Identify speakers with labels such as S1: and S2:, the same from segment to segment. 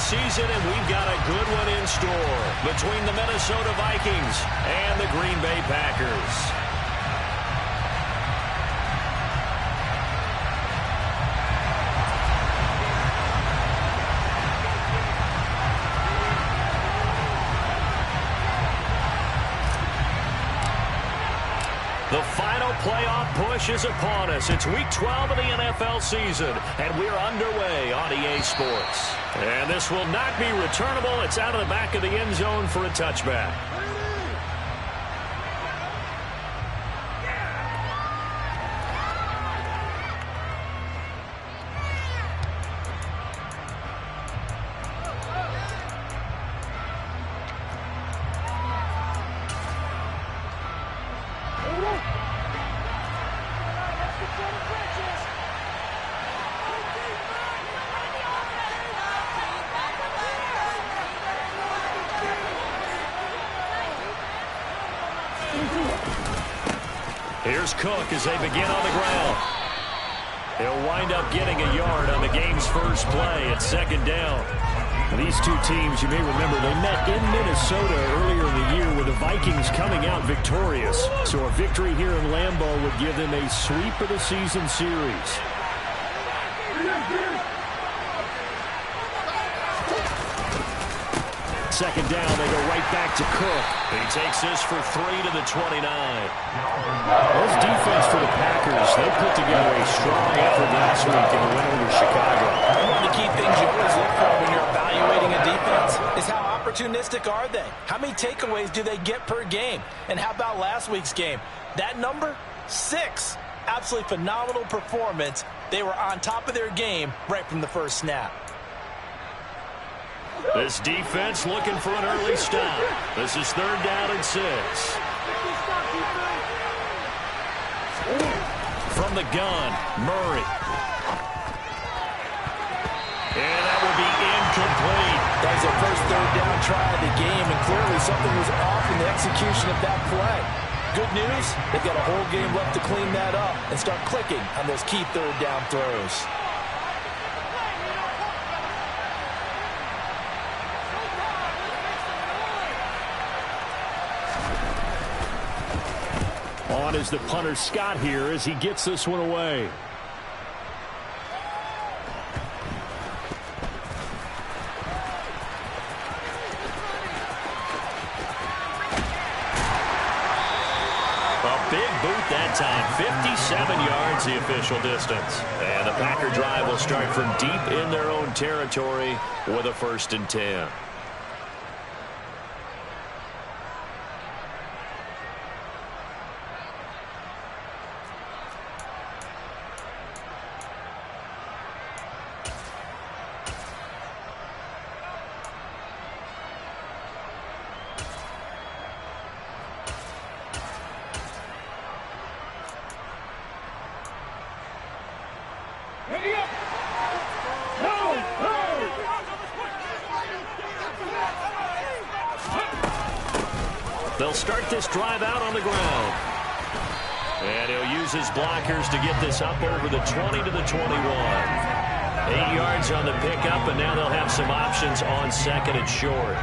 S1: season, and we've got a good one in store between the Minnesota Vikings and the Green Bay Packers. The final playoff push is upon us. It's Week 12 of the NFL season, and we're underway on EA Sports. And this will not be returnable. It's out of the back of the end zone for a touchback. Here's Cook as they begin on the ground. He'll wind up getting a yard on the game's first play at second down. These two teams, you may remember, they met in Minnesota earlier in the year with the Vikings coming out victorious. So a victory here in Lambeau would give them a sweep of the season series. Second down, they go right back to Cook. He takes this for 3 to the 29. This defense for the Packers, they put together a strong effort last week in the win over Chicago.
S2: One of the key things you always look for when you're evaluating a defense is how opportunistic are they? How many takeaways do they get per game? And how about last week's game? That number, 6. Absolutely phenomenal performance. They were on top of their game right from the first snap.
S1: This defense looking for an early stop. This is 3rd down and 6. From the gun, Murray. And that will be incomplete.
S2: That was their first 3rd down try of the game, and clearly something was off in the execution of that play. Good news, they've got a whole game left to clean that up and start clicking on those key 3rd down throws.
S1: On is the punter Scott here as he gets this one away. A big boot that time. 57 yards the official distance. And the Packer drive will start from deep in their own territory with a 1st and 10. They'll start this drive out on the ground. And he'll use his blockers to get this up over the 20 to the 21. 8 yards on the pickup, and now they'll have some options on 2nd and short.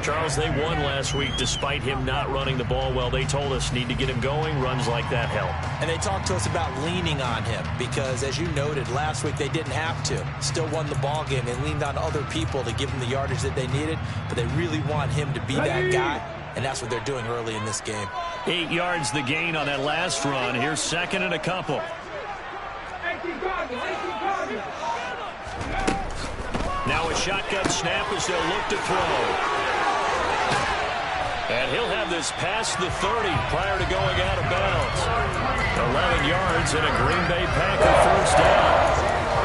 S1: Charles, they won last week despite him not running the ball well. They told us need to get him going. Runs like that help.
S2: And they talked to us about leaning on him because, as you noted, last week they didn't have to. Still won the ball game. They leaned on other people to give them the yardage that they needed, but they really want him to be that guy, and that's what they're doing early in this game.
S1: 8 yards the gain on that last run. Here's 2nd and a couple. Now a shotgun snap as they'll look to throw. And he'll have this past the 30 prior to going out of bounds. 11 yards and a Green Bay Packer 1st down.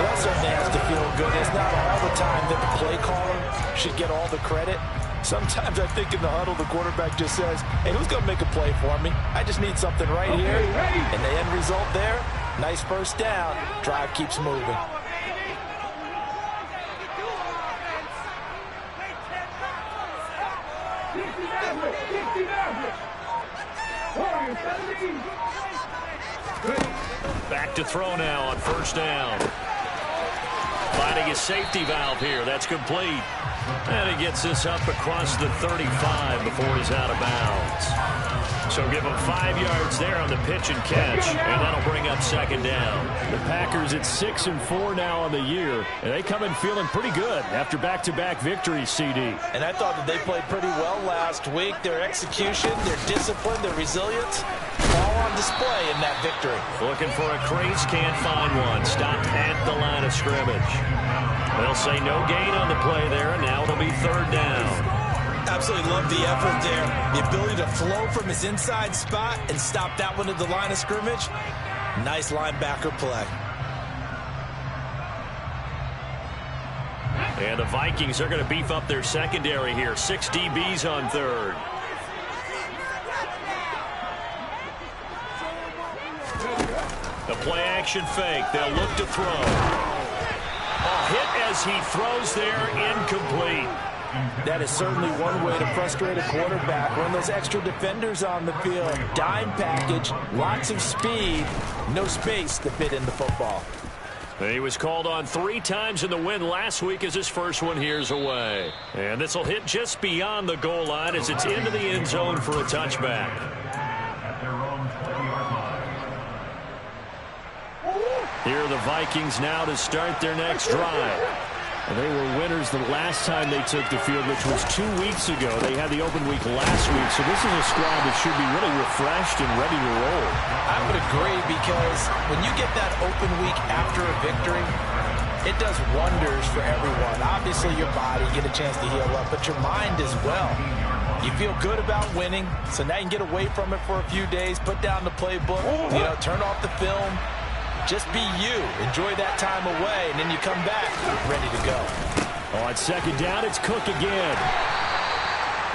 S2: That certainly has to feel good. It's not all the time that the play caller should get all the credit. Sometimes I think in the huddle the quarterback just says, hey, who's going to make a play for me? I just need something right here. And the end result there, nice 1st down. Drive keeps moving.
S1: Back to throw now on 1st down. Finding his safety valve here. That's complete. And he gets this up across the 35 before he's out of bounds. So give him 5 yards there on the pitch and catch, and that'll bring up second down.
S3: The Packers at 6-4 now on the year, and they come in feeling pretty good after back-to-back victories, CD.
S2: And I thought that they played pretty well last week. Their execution, their discipline, their resilience, all on display in that victory.
S1: Looking for a crease, can't find one. Stopped at the line of scrimmage. They'll say no gain on the play there, and now it'll be third down.
S2: Absolutely love the effort there. The ability to flow from his inside spot and stop that one at the line of scrimmage. Nice linebacker play.
S1: And the Vikings are going to beef up their secondary here. 6 DBs on third. The play action fake. They'll look to throw. A hit as he throws there, incomplete.
S2: That is certainly one way to frustrate a quarterback. When those extra defenders on the field, dime package, lots of speed, no space to fit in the football.
S1: He was called on 3 times in the win last week as his first one here's away. And this will hit just beyond the goal line as it's into the end zone for a touchback. Here are the Vikings now to start their next drive.
S3: And they were winners the last time they took the field, which was 2 weeks ago. They had the open week last week, so this is a squad that should be really refreshed and ready to roll.
S2: I would agree, because when you get that open week after a victory, it does wonders for everyone. Obviously, your body, get a chance to heal up, but your mind as well. You feel good about winning, so now you can get away from it for a few days, put down the playbook, turn off the film. Just be you. Enjoy that time away, and then you come back ready to go.
S3: On second down, it's Cook again.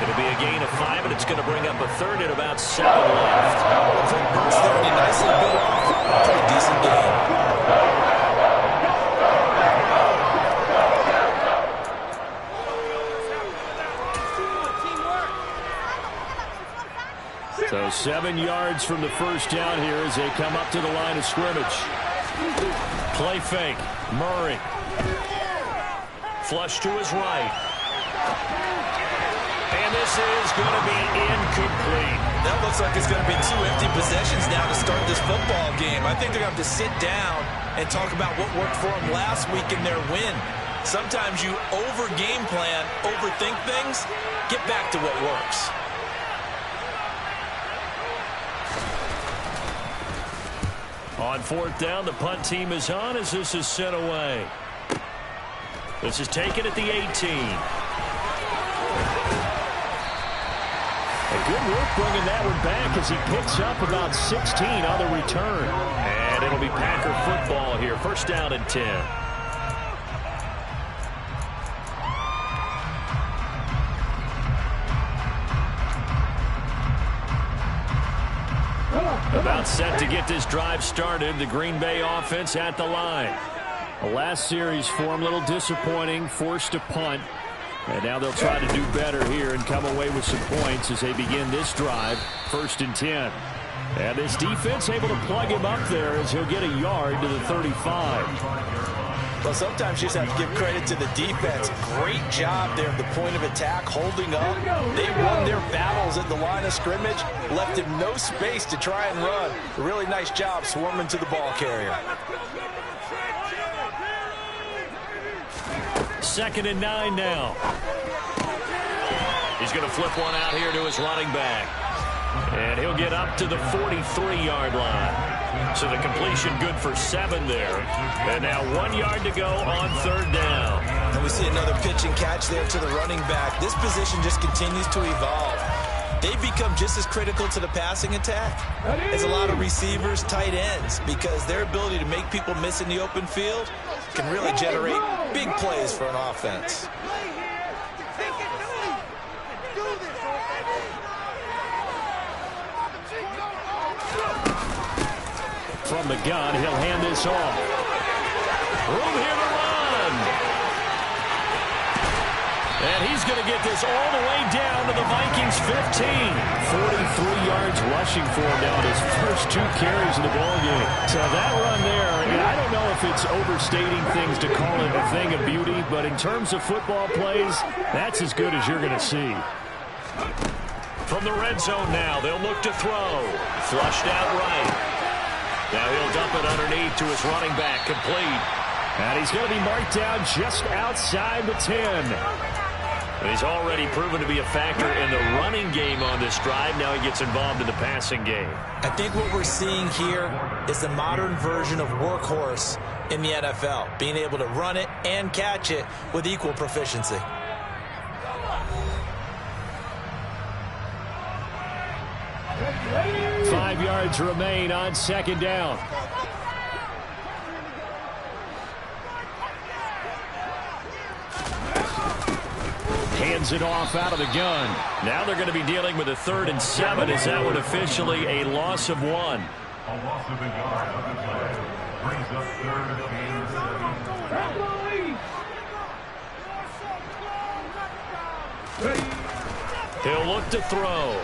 S1: It'll be a gain of 5, and it's going to bring up a third and about 7 left.
S2: Quick burst there, and he nicely bit off. Pretty decent gain.
S3: So 7 yards from the first down here as they come up to the line of scrimmage.
S1: Play fake. Murray. Flush to his right. And this is going to be incomplete.
S2: That looks like it's going to be 2 empty possessions now to start this football game. I think they're going to have to sit down and talk about what worked for them last week in their win. Sometimes you over-game plan, overthink things. Get back to what works.
S1: On fourth down, the punt team is on as this is sent away. This is taken at the 18.
S3: A good work bringing that one back as he picks up about 16 on the return.
S1: And it'll be Packer football here. First down and 10. About set to get this drive started. The Green Bay offense at the line.
S3: The last series for him, a little disappointing, forced a punt. And now they'll try to do better here and come away with some points as they begin this drive. First and 10. And this defense able to plug him up there as he'll get a yard to the 35.
S2: Well, sometimes you just have to give credit to the defense. Great job there at the point of attack, holding up. They won their battles at the line of scrimmage, left him no space to try and run. A really nice job swarming to the ball carrier.
S1: Second and 9 now. He's going to flip one out here to his running back. And he'll get up to the 43-yard line. So the completion good for 7 there. And now 1 yard to go on third down.
S2: And we see another pitch and catch there to the running back. This position just continues to evolve. They've become just as critical to the passing attack as a lot of receivers, tight ends, because their ability to make people miss in the open field can really generate big plays for an offense.
S3: From the gun, he'll hand this off.
S1: Room here to run. And he's going to get this all the way down to the Vikings 15.
S3: 43 yards rushing for him now in his first 2 carries in the ballgame. So that run there, I don't know if it's overstating things to call it a thing of beauty, but in terms of football plays, that's as good as you're going to see.
S1: From the red zone now, they'll look to throw. Flushed out right. Now he'll dump it underneath to his running back, complete.
S3: And he's going to be marked down just outside the 10.
S1: He's already proven to be a factor in the running game on this drive. Now he gets involved in the passing game.
S2: I think what we're seeing here is the modern version of workhorse in the NFL, being able to run it and catch it with equal proficiency.
S3: Five yards remain on second down. Hands it off out of the gun.
S1: Now they're going to be dealing with a 3rd and 7 as that would officially a loss of 1.
S4: A loss of a yard on the play. Brings up 3rd and 7.
S1: He'll look to throw.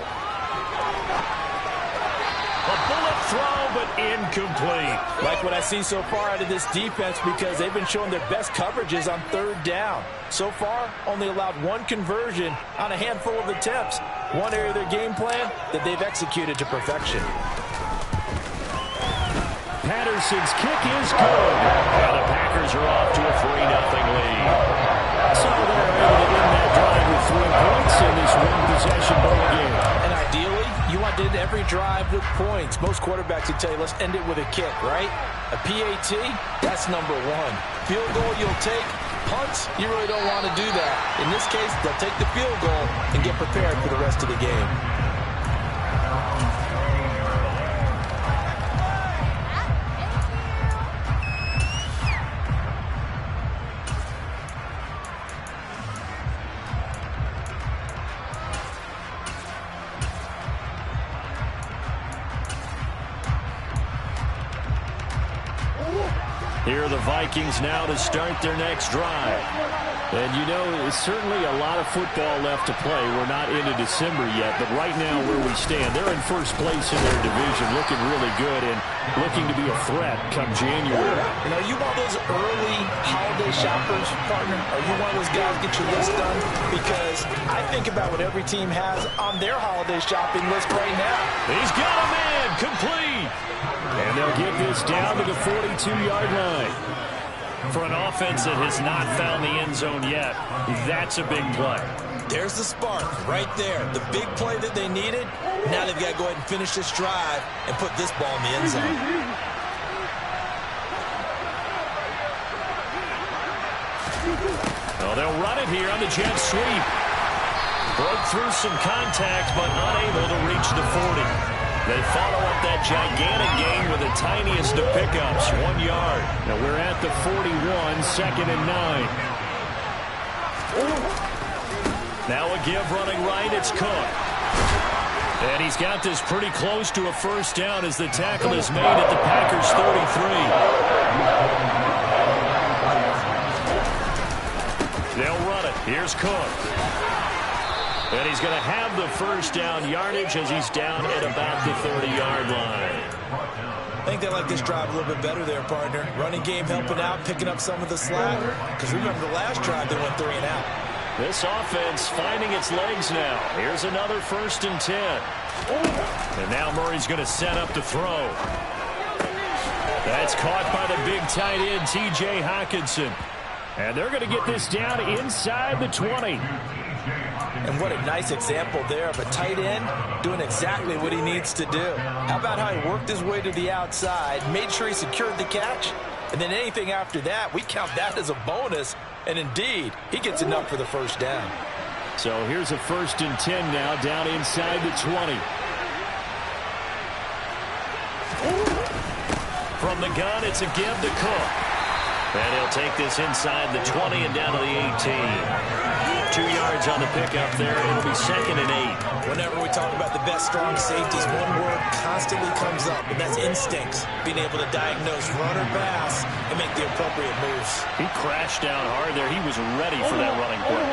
S1: A bullet throw, but incomplete.
S2: Like what I see so far out of this defense, because they've been showing their best coverages on 3rd down. So far, only allowed 1 conversion on a handful of attempts. One area of their game plan that they've executed to perfection.
S3: Patterson's kick is good.
S1: And the Packers are off to a 3-0 lead.
S3: So they're able to win that drive with 3 points in this one-possession ball game.
S2: And ideally, you want to end every drive with points. Most quarterbacks would tell you, let's end it with a kick, right? A PAT, that's number 1. Field goal you'll take. Punts, you really don't want to do that. In this case, they'll take the field goal and get prepared for the rest of the game.
S1: Here are the Vikings now to start their next drive.
S3: And you know, there's certainly a lot of football left to play. We're not into December yet, but right now where we stand, they're in first place in their division, looking really good and looking to be a threat come January.
S2: And are you one of those early holiday shoppers, partner? Are you one of those guys get your list done? Because I think about what every team has on their holiday shopping list right now.
S1: He's got a man, complete.
S3: And they'll get this down to the 42-yard line.
S1: For an offense that has not found the end zone yet, that's a big play.
S2: There's the spark right there. The big play that they needed. Now they've got to go ahead and finish this drive and put this ball in the end zone.
S1: Oh, they'll run it here on the jet sweep. Broke through some contact, but unable to reach the 40. They follow up that gigantic gain with the tiniest of pickups, 1 yard.
S3: Now we're at the 41, 2nd and 9.
S1: Now a give running right, it's Cook. And he's got this pretty close to a first down as the tackle is made at the Packers' 33. They'll run it. Here's Cook. And he's going to have the first down yardage as he's down at about the 30-yard line.
S2: I think they like this drive a little bit better there, partner. Running game helping out, picking up some of the slack. Because remember the last drive they went 3 and out.
S1: This offense finding its legs now. Here's another 1st and 10. And now Murray's going to set up to throw. That's caught by the big tight end, T.J. Hockenson.
S3: And they're going to get this down inside the 20.
S2: And what a nice example there of a tight end doing exactly what he needs to do. How about how he worked his way to the outside, made sure he secured the catch, and then anything after that, we count that as a bonus. And indeed, he gets enough for the first down.
S3: So here's a 1st and 10 now, down inside the 20.
S1: From the gun, it's a give to Cook. And he'll take this inside the 20 and down to the 18. 2 yards on the pickup there. It'll be 2nd and 8.
S2: Whenever we talk about the best strong safeties, one word constantly comes up, and that's instincts. Being able to diagnose run or pass and make the appropriate moves.
S1: He crashed down hard there. He was ready for that running play.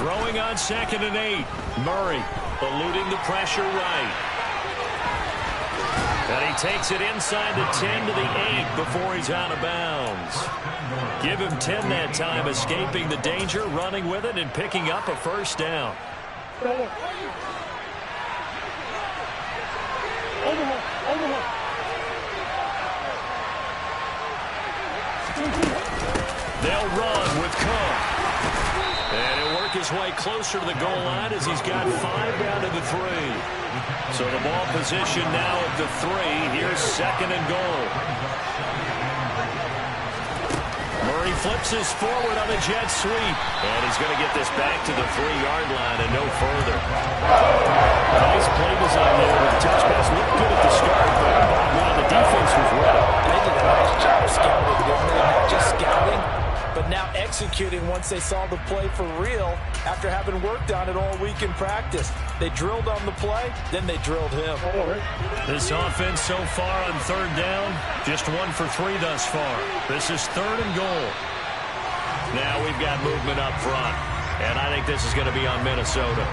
S1: Throwing on 2nd and 8. Murray eluding the pressure right. And he takes it inside the 10 to the 8 before he's out of bounds. Give him 10 that time, escaping the danger, running with it, and picking up a first down. They'll run with Cook. And he'll work his way closer to the goal line as he's got 5 down to the 3. So the ball position now at the 3. Here's 2nd and goal. Murray flips this forward on a jet sweep. And he's going to get this back to the 3-yard line and no further.
S3: Nice play design there with the touch pass. Looked good at the start, but bottom line, the defense was ready.
S2: They did a nice job scouting, didn't they? Not just scouting, but now executing once they saw the play for real after having worked on it all week in practice. They drilled on the play, then they drilled him.
S1: This offense so far on 3rd down, just 1 for 3 thus far. This is 3rd and goal. Now we've got movement up front, and I think this is going to be on Minnesota.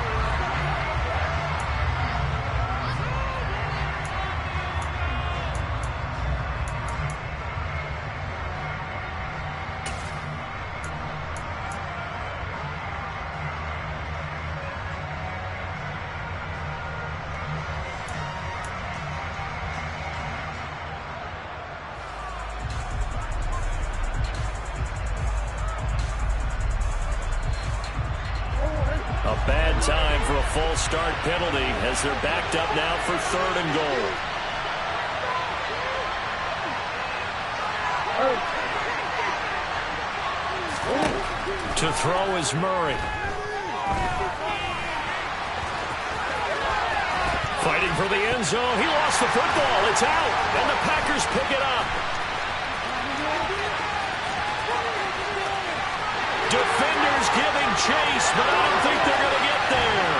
S1: A bad time for a false start penalty as they're backed up now for 3rd and goal. To throw is Murray. Fighting for the end zone. He lost the football. It's out. And the Packers pick it up. Defenders giving chase, but I don't think they're going to get there.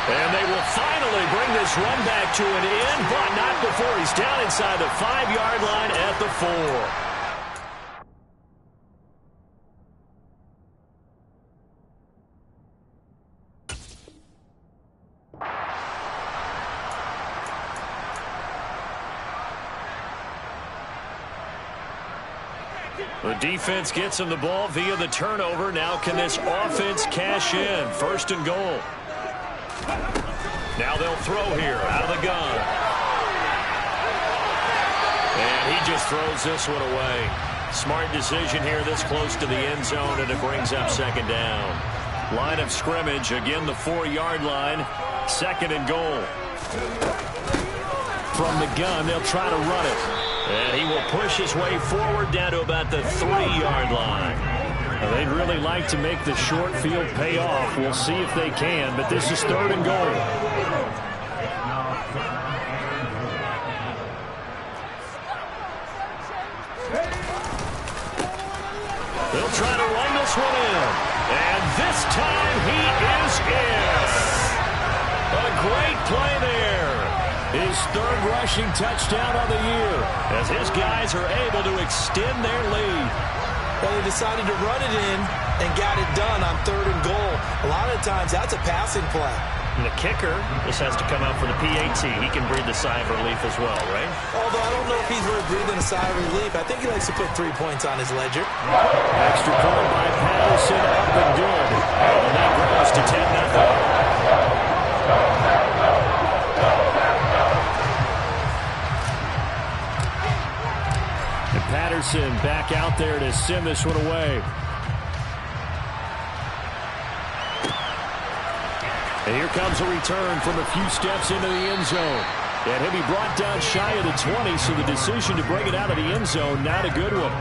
S1: And they will finally bring this run back to an end, but not before he's down inside the 5-yard line at the 4. The defense gets him the ball via the turnover. Now can this offense cash in? 1st and goal. Now they'll throw here out of the gun. And he just throws this one away. Smart decision here this close to the end zone, and it brings up 2nd down. Line of scrimmage, again the 4-yard line. 2nd and goal. From the gun, they'll try to run it. And he will push his way forward down to about the 3-yard line.
S3: Well, they'd really like to make the short field pay off. We'll see if they can, but this is 3rd and goal.
S1: They'll try to run this one in. And this time he is in. A great play there.
S3: His 3rd rushing touchdown on the year,
S1: as his guys are able to extend their lead.
S2: Well, they decided to run it in and got it done on 3rd and goal. A lot of times that's a passing play.
S1: And the kicker, this has to come out for the PAT. He can breathe a sigh of relief as well, right?
S2: Although I don't know if he's really breathing a sigh of relief. I think he likes to put 3 points on his ledger.
S3: Extra point by Patterson, up and good.
S1: And that grows to 10-0.
S3: Patterson back out there to send this one away. And here comes a return from a few steps into the end zone. And he'll be brought down shy of the 20, so the decision to bring it out of the end zone, not a good one.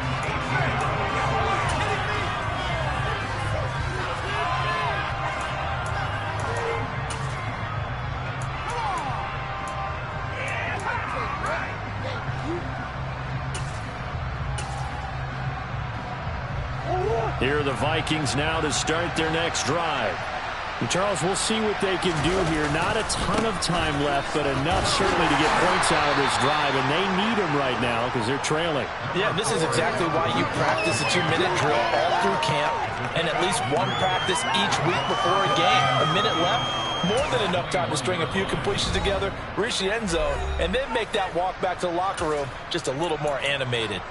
S1: Here are the Vikings now to start their next drive.
S3: And Charles, we'll see what they can do here. Not a ton of time left, but enough certainly to get points out of this drive, and they need them right now because they're trailing.
S2: Yeah, this is exactly why you practice a 2-minute drill all through camp and at least one practice each week before a game. A minute left, more than enough time to string a few completions together, reach the end zone, and then make that walk back to the locker room just a little more animated.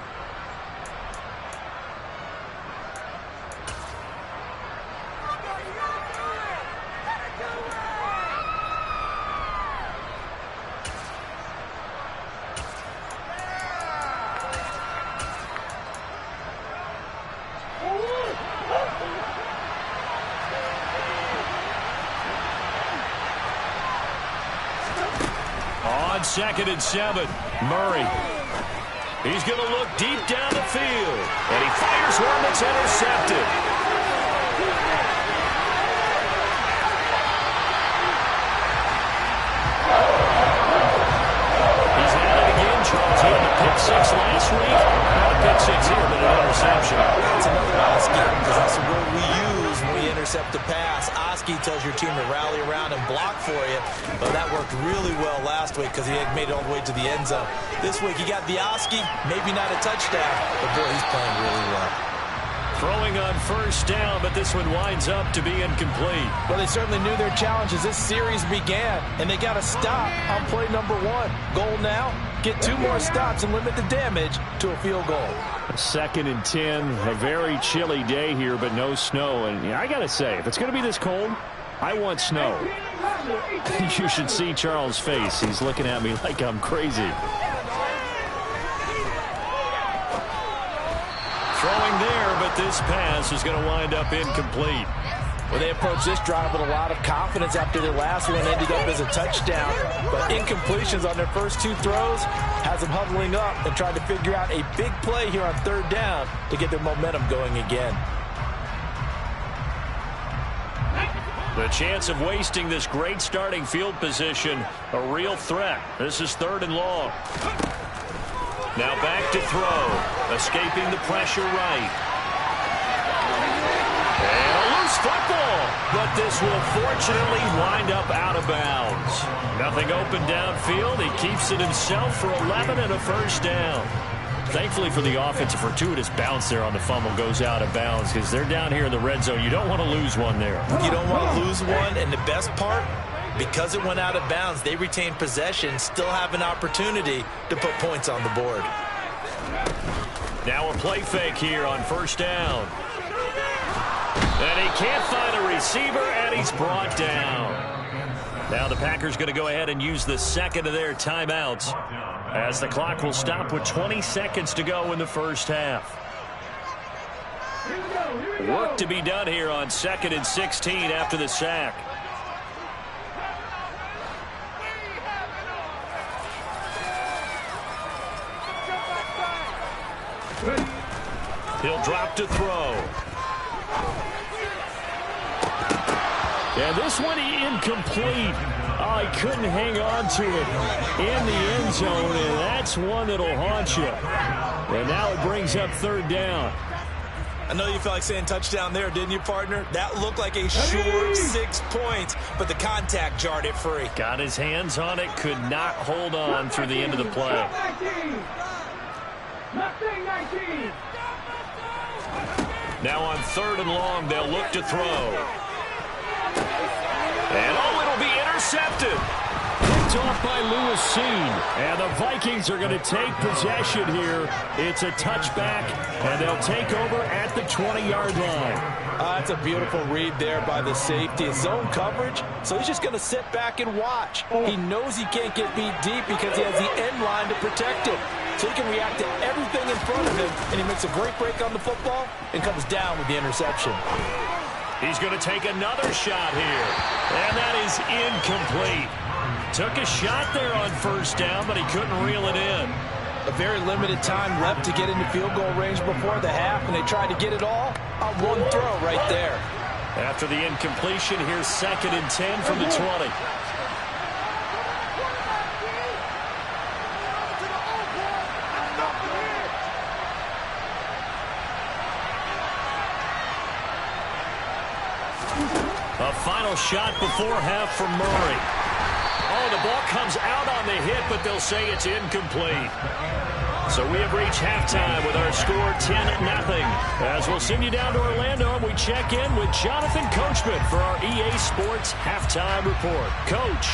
S3: On 2nd and 7, Murray. He's going to look deep down the field. And he fires one that's intercepted. He's at it again, Charles. He had the pick six last week. Not a pick six here, but an interception.
S2: That's another Oski, because that's the word we use when we intercept a pass. Oski tells your team to rally around and block for you. But that worked really well last week because he had made it all the way to the end zone. This week he got the Oski, maybe not a touchdown, but boy, he's playing really well.
S3: Throwing on 1st down, but this one winds up to be incomplete.
S2: Well, they certainly knew their challenge as this series began, and they got to stop on play number 1. Goal now, get 2 more stops and limit the damage to a field goal.
S3: 2nd and 10, a very chilly day here, but no snow. And I got to say, if it's going to be this cold, I want snow. You should see Charles' face. He's looking at me like I'm crazy. Throwing there, but this pass is going to wind up incomplete.
S2: Well, they approached this drive with a lot of confidence after their last one ended up as a touchdown. But incompletions on their first 2 throws has them huddling up and trying to figure out a big play here on 3rd down to get their momentum going again.
S3: The chance of wasting this great starting field position, a real threat. This is 3rd and long. Now back to throw, escaping the pressure right. And a loose football, but this will fortunately wind up out of bounds. Nothing open downfield. He keeps it himself for 11 and a 1st down. Thankfully for the offense, a fortuitous bounce there on the fumble goes out of bounds because they're down here in the red zone. You don't want to lose one there.
S2: You don't want to lose one, and the best part, because it went out of bounds, they retain possession, still have an opportunity to put points on the board.
S3: Now a play fake here on 1st down. And he can't find a receiver, and he's brought down. Now the Packers going to go ahead and use the 2nd of their timeouts as the clock will stop with 20 seconds to go in the 1st half. Work to be done here on 2nd and 16 after the sack. He'll drop to throw. And this one incomplete. Oh, he couldn't hang on to it in the end zone, and that's one that'll haunt you. And now it brings up 3rd down.
S2: I know you felt like saying touchdown there, didn't you, partner? That looked like a short 6 points, but the contact jarred it free.
S3: Got his hands on it, could not hold on through the end of the play. Now on 3rd and long, they'll look to throw. And oh, it'll be intercepted. Picked off by Lewis. And the Vikings are going to take possession here. It's a touchback, and they'll take over at the 20-yard line.
S2: That's a beautiful read there by the safety. It's zone coverage, so he's just going to sit back and watch. He knows he can't get beat deep because he has the end line to protect it. So he can react to everything in front of him, and he makes a great break on the football and comes down with the interception.
S3: He's going to take another shot here, and that is incomplete. Took a shot there on 1st down, but he couldn't reel it in.
S2: A very limited time left to get into field goal range before the half, and they tried to get it all on one throw right there.
S3: After the incompletion, here's 2nd and 10 from the 20. A final shot before half from Murray. Oh, the ball comes out on the hit, but they'll say it's incomplete.
S1: So we have reached halftime with our score 10-0. As we'll send you down to Orlando, and we check in with Jonathan Coachman for our EA Sports Halftime Report. Coach.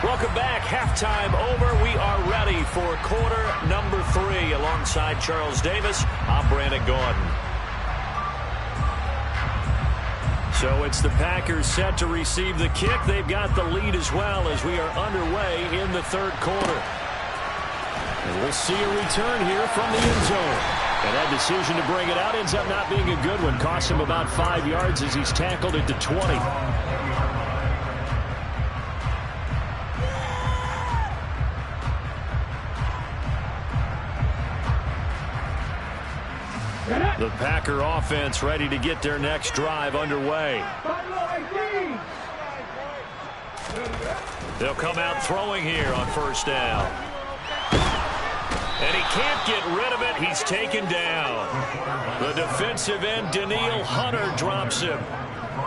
S1: Welcome back. Halftime over. We are ready for quarter number 3. Alongside Charles Davis, I'm Brandon Gordon. So it's the Packers set to receive the kick. They've got the lead as well as we are underway in the third quarter. And we'll see a return here from the end zone. And that decision to bring it out ends up not being a good one. Costs him about 5 yards as he's tackled at the 20. The Packer offense ready to get their next drive underway. They'll come out throwing here on first down. And he can't get rid of it. He's taken down. The defensive end, Danielle Hunter, drops him.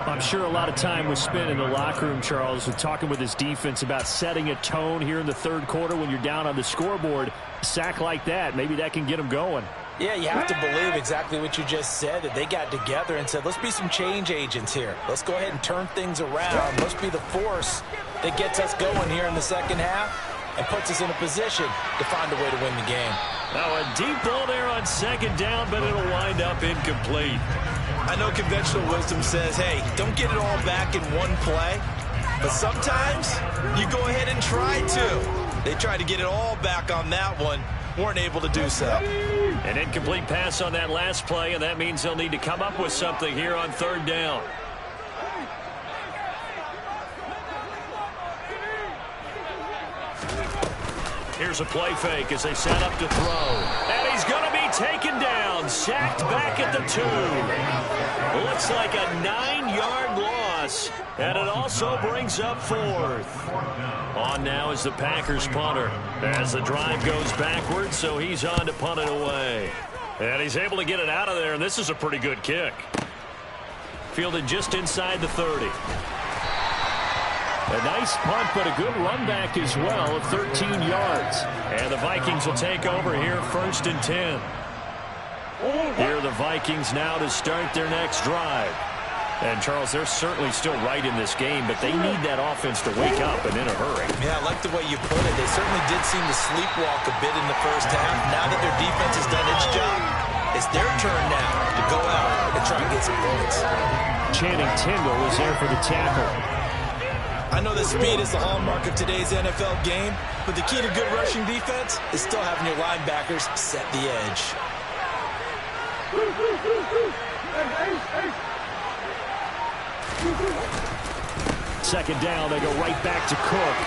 S1: I'm sure a lot of time was spent in the locker room, Charles, with talking with his defense about setting a tone here in the third quarter when you're down on the scoreboard. A sack like that, maybe that can get him going.
S2: Yeah, you have to believe exactly what you just said, that they got together and said, let's be some change agents here. Let's go ahead and turn things around. Let's be the force that gets us going here in the second half and puts us in a position to find a way to win the game.
S1: Now a deep ball there on second down, but it'll wind up incomplete.
S2: I know conventional wisdom says, hey, don't get it all back in one play. But sometimes you go ahead and try to. They tried to get it all back on that one. Weren't able to do so.
S1: An incomplete pass on that last play, and that means they'll need to come up with something here on third down. Here's a play fake as they set up to throw. And he's going to be taken down, sacked back at the 2. Looks like a 9-yard loss, and it also brings up fourth. On now is the Packers punter as the drive goes backwards, so he's on to punt it away. And he's able to get it out of there, and this is a pretty good kick. Fielded just inside the 30. A nice punt, but a good run back as well of 13 yards. And the Vikings will take over here, 1st and 10. Here are the Vikings now to start their next drive. And, Charles, they're certainly still right in this game, but they need that offense to wake up and in a hurry.
S2: Yeah, I like the way you put it. They certainly did seem to sleepwalk a bit in the first half. Now that their defense has done its job, it's their turn now to go out and try and get some points.
S3: Channing Tindall is there for the tackle.
S2: I know that speed is the hallmark of today's NFL game, but the key to good rushing defense is still having your linebackers set the edge.
S3: Second down, they go right back to Cook.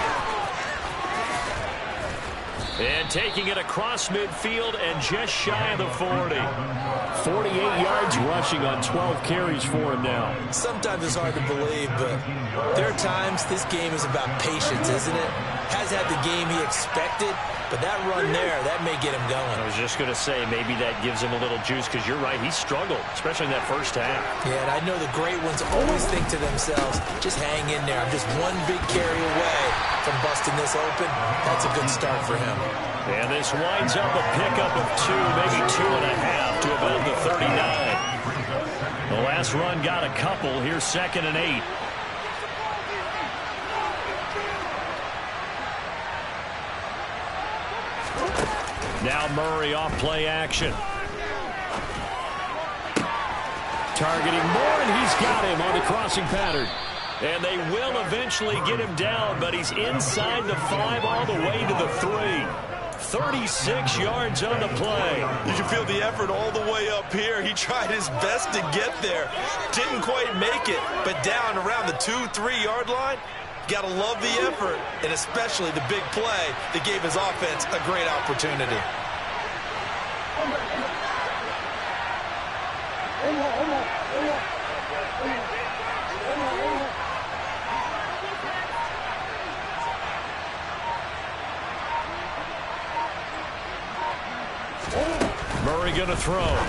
S1: And taking it across midfield and just shy of the 40.
S3: 48 yards rushing on 12 carries for him now.
S2: Sometimes it's hard to believe, but there are times this game is about patience, isn't it? Has had the game he expected, but that run there, that may get him going.
S1: I was just going to say, maybe that gives him a little juice, because you're right, he struggled, especially in that first half.
S2: Yeah, and I know the great ones always think to themselves, just hang in there. I'm just one big carry away from busting this open. That's a good start for him.
S1: And this winds up a pickup of 2, maybe 2.5 to about the 39. The last run got a couple. Here's 2nd and 8. Now Murray off play action. Targeting Moore, and he's got him on the crossing pattern. And they will eventually get him down, but he's inside the 5 all the way to the 3. 36 yards on the play.
S2: You can feel the effort all the way up here. He tried his best to get there. Didn't quite make it, but down around the 2-3 yard line. Got to love the effort, and especially the big play that gave his offense a great opportunity.
S3: Murray going to throw. And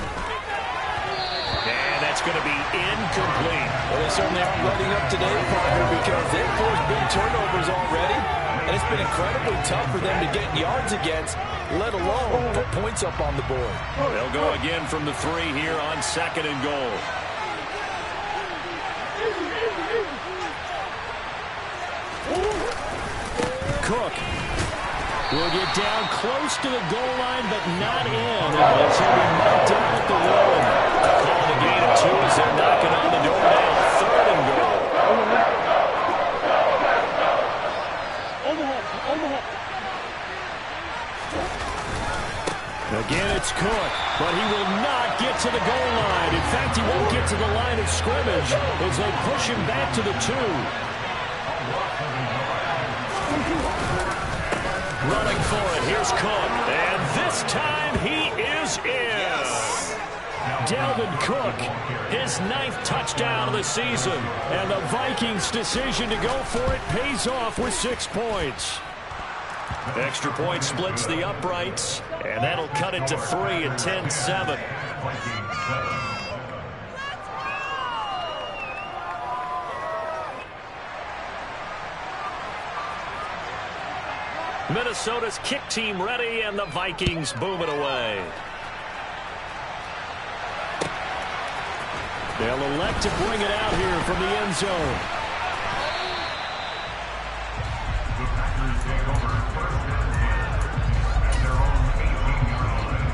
S3: that's going to be incomplete.
S2: Well, they certainly aren't letting up today, partner, because they've forced big turnovers already. And it's been incredibly tough for them to get yards against, let alone put points up on the board.
S3: They'll go again from the 3 here on 2nd and goal. Cook will get down close to the goal line, but not in. As he'll be knocked down at the rim.
S1: Call the gain of 2 as they're knocking on the door now. 3rd and goal.
S3: Again, it's Cook, but he will not get to the goal line. In fact, he won't get to the line of scrimmage as they push him back to the 2.
S1: Running for it. Here's Cook. And this time he is in.
S2: Yes.
S3: Dalvin Cook, his 9th touchdown of the season. And the Vikings' decision to go for it pays off with 6 points.
S1: Extra point splits the uprights. And that'll cut it to 3 at 10-7. Minnesota's kick team ready, and the Vikings boom it away.
S3: They'll elect to bring it out here from the end zone.
S4: The Packers take over 1st and 10 at their own 18-yard line.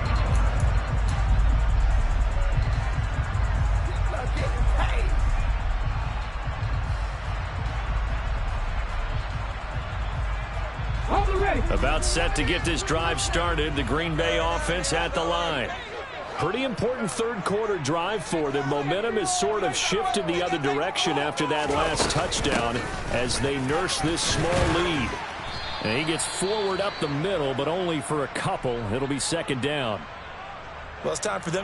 S1: About set to get this drive started. The Green Bay offense at the line.
S3: Pretty important 3rd quarter drive for them. Momentum has sort of shifted the other direction after that last touchdown as they nurse this small lead. And he gets forward up the middle, but only for a couple. It'll be 2nd down.
S2: Well, it's time for them to